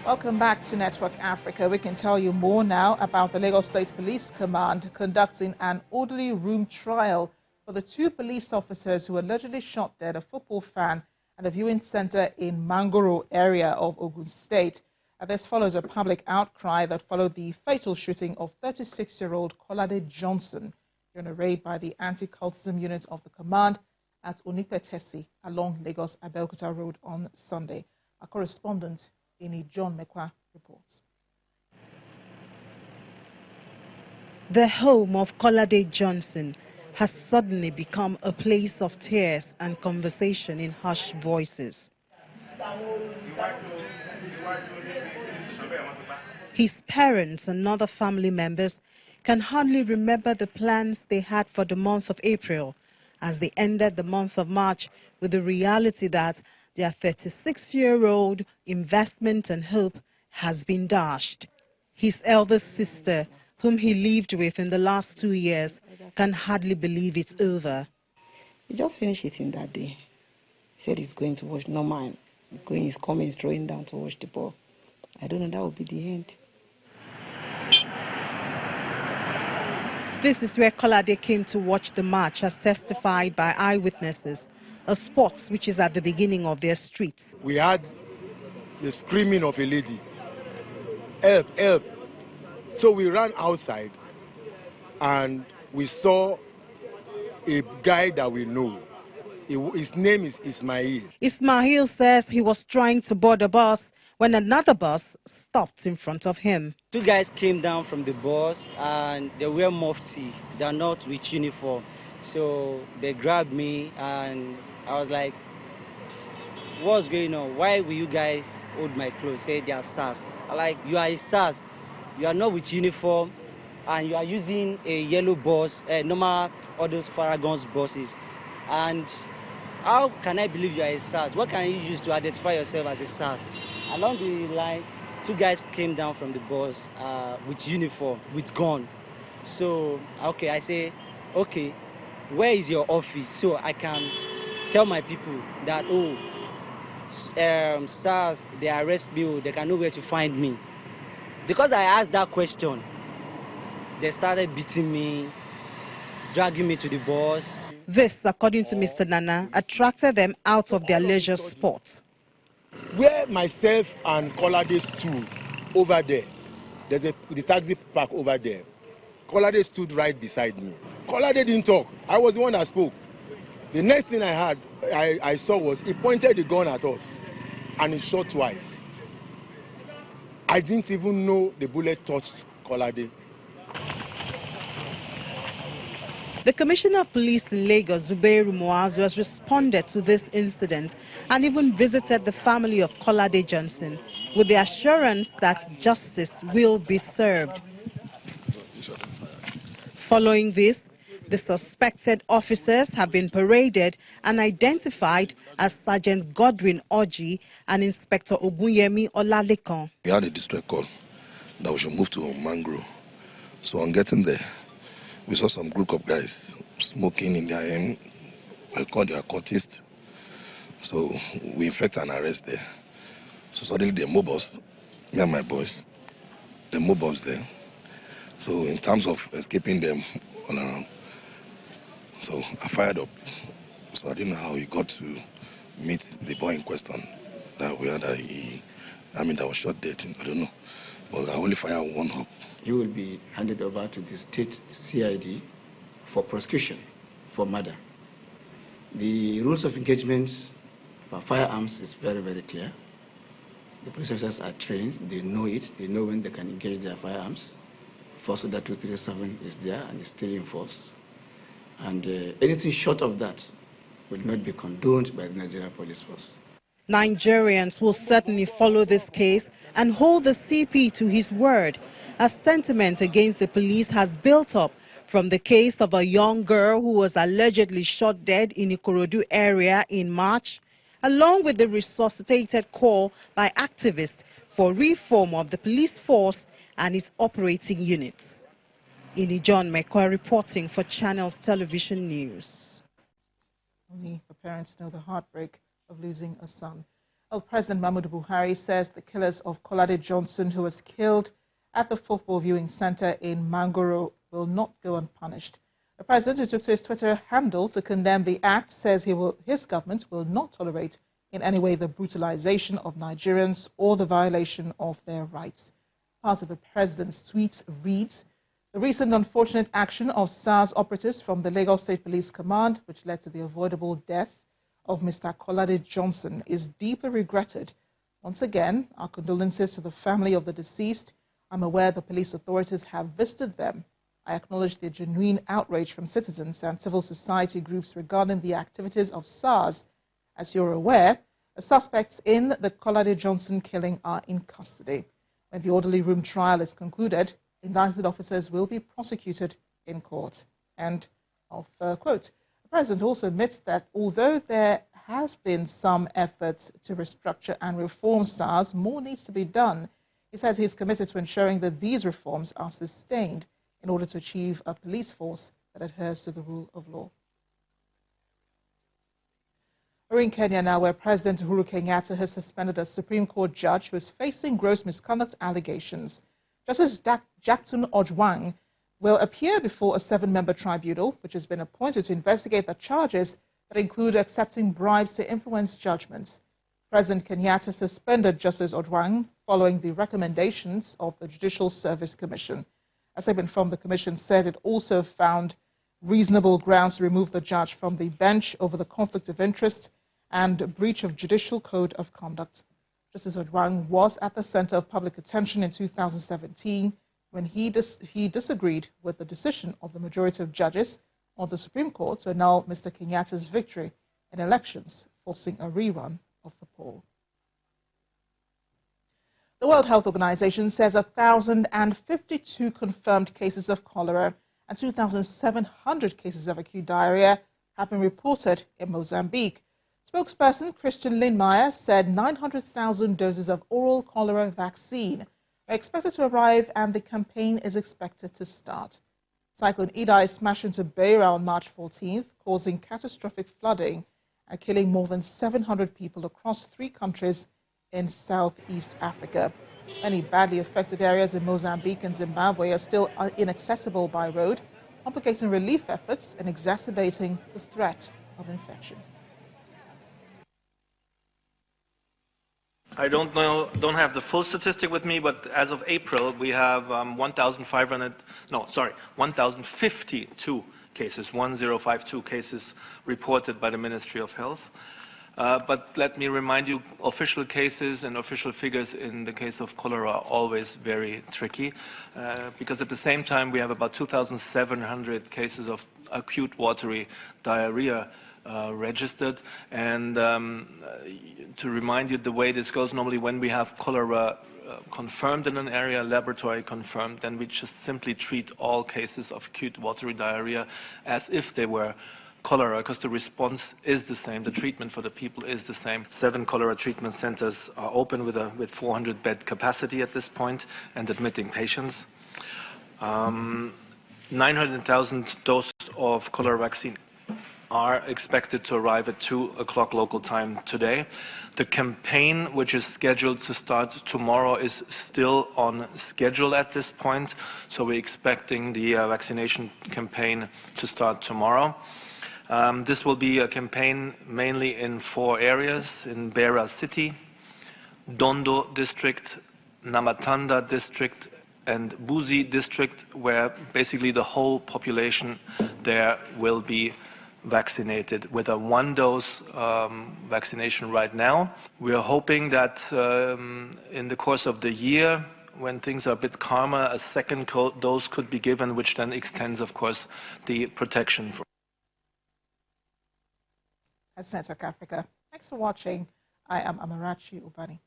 Welcome back to Network Africa. We can tell you more now about the Lagos State Police Command conducting an orderly room trial for the two police officers who allegedly shot dead a football fan at a viewing center in Mangoro area of Ogun State. This follows a public outcry that followed the fatal shooting of 36-year-old Kolade Johnson during a raid by the anti-cultism unit of the command at Onipetesi along Lagos-Abeokuta Road on Sunday. Our correspondent John Mekwa reports. The home of Kolade Johnson has suddenly become a place of tears and conversation in hushed voices. His parents and other family members can hardly remember the plans they had for the month of April as they ended the month of March with the reality that their 36-year-old investment and hope has been dashed. His eldest sister, whom he lived with in the last 2 years, can hardly believe it's over. He just finished eating that day. He said he's going to watch. No mind. He's coming, he's throwing down to watch the ball. I don't know, that will be the end. This is where Kolade came to watch the match, as testified by eyewitnesses, a spot which is at the beginning of their streets. We had the screaming of a lady, help, help. So we ran outside and we saw a guy that we know. His name is Ismail. Ismail says he was trying to board a bus when another bus stopped in front of him. Two guys came down from the bus and they were mufti. They're not with uniform. So they grabbed me and I was like, what's going on? Why will you guys hold my clothes? Say they are SARS. I'm like, you are a SARS. You are not with uniform and you are using a yellow bus, normal, all those Farragon's buses. And how can I believe you are a SARS? What can you use to identify yourself as a SARS? Along the line, two guys came down from the bus with uniform, with gun. So, okay, I say, okay, where is your office? So I can tell my people that, oh, SARS, they arrest me, they can know where to find me. Because I asked that question, they started beating me, dragging me to the bus. This, according to Mr. Nana, attracted them out of their leisure spot. Where myself and Kolade stood over there, there's the taxi park over there. Kolade stood right beside me. Kolade didn't talk. I was the one that spoke. The next thing I saw was he pointed the gun at us and he shot twice. I didn't even know the bullet touched Kolade. The Commissioner of Police in Lagos, Zubairu Muazu, has responded to this incident and even visited the family of Kolade Johnson with the assurance that justice will be served. Following this, the suspected officers have been paraded and identified as Sergeant Godwin Oji and Inspector Ogunyemi Olalekan. We had a distress call that we should move to Mangro. So on getting there, we saw some group of guys smoking in their hand. We called their cultists. So we effect an arrest there. So suddenly they mob us, me and my boys, they mob us there. So in terms of escaping them all around, so I fired up. So I didn't know how he got to meet the boy in question that we had that was shot dead. I don't know. But I only fired one up. He will be handed over to the state CID for prosecution for murder. The rules of engagement for firearms is very, very clear. The police officers are trained, they know it, they know when they can engage their firearms. Force Order 237 is there and is still in force. And anything short of that will not be condoned by the Nigerian Police Force. Nigerians will certainly follow this case and hold the CP to his word, as sentiment against the police has built up from the case of a young girl who was allegedly shot dead in Ikorodu area in March, along with the resuscitated call by activists for reform of the police force and its operating units. John Mekwa reporting for Channels Television News. Only the parents know the heartbreak of losing a son. Well, President Muhammadu Buhari says the killers of Kolade Johnson, who was killed at the football viewing center in Mangoro, will not go unpunished. The president, who took to his Twitter handle to condemn the act, says his government will not tolerate in any way the brutalization of Nigerians or the violation of their rights. Part of the president's tweet reads, "The recent unfortunate action of SARS operatives from the Lagos State Police Command, which led to the avoidable death of Mr. Kolade Johnson, is deeply regretted. Once again, our condolences to the family of the deceased. I'm aware the police authorities have visited them. I acknowledge the genuine outrage from citizens and civil society groups regarding the activities of SARS. As you're aware, the suspects in the Kolade Johnson killing are in custody. When the orderly room trial is concluded, indicted officers will be prosecuted in court." End of quote. The president also admits that although there has been some effort to restructure and reform SARS, more needs to be done. He says he's committed to ensuring that these reforms are sustained in order to achieve a police force that adheres to the rule of law. We're in Kenya now, where President Uhuru Kenyatta has suspended a Supreme Court judge who is facing gross misconduct allegations. Justice Jackton Ojwang will appear before a 7-member tribunal, which has been appointed to investigate the charges that include accepting bribes to influence judgments. President Kenyatta suspended Justice Ojwang following the recommendations of the Judicial Service Commission. A statement from the Commission said it also found reasonable grounds to remove the judge from the bench over the conflict of interest and breach of Judicial Code of Conduct. Justice Ojwang was at the center of public attention in 2017 when he disagreed with the decision of the majority of judges on the Supreme Court to annul Mr. Kenyatta's victory in elections, forcing a rerun of the poll. The World Health Organization says 1,052 confirmed cases of cholera and 2,700 cases of acute diarrhea have been reported in Mozambique. Spokesperson Christian Lindmeier said 900,000 doses of oral cholera vaccine are expected to arrive and the campaign is expected to start. Cyclone Idai smashed into Beira on March 14th, causing catastrophic flooding and killing more than 700 people across 3 countries in Southeast Africa. Many badly affected areas in Mozambique and Zimbabwe are still inaccessible by road, complicating relief efforts and exacerbating the threat of infection. I don't have the full statistic with me, but as of April, we have 1,052 cases, 1,052 cases reported by the Ministry of Health. But let me remind you, official cases and official figures in the case of cholera are always very tricky, because at the same time we have about 2,700 cases of acute watery diarrhea registered. And to remind you the way this goes, normally when we have cholera confirmed in an area, laboratory confirmed, then we just simply treat all cases of acute watery diarrhea as if they were cholera, because the response is the same, the treatment for the people is the same. 7 cholera treatment centers are open with 400 bed capacity at this point and admitting patients. 900,000 doses of cholera vaccine are expected to arrive at 2 o'clock local time today. The campaign, which is scheduled to start tomorrow, is still on schedule at this point, so we're expecting the vaccination campaign to start tomorrow. This will be a campaign mainly in 4 areas: in Beira City, Dondo District, Namatanda District, and Buzi District, where basically the whole population there will be vaccinated with a 1-dose vaccination right now. We are hoping that in the course of the year, when things are a bit calmer, a second dose could be given, which then extends, of course, the protection. That's Network Africa. Thanks for watching. I am Amarachi Ubani.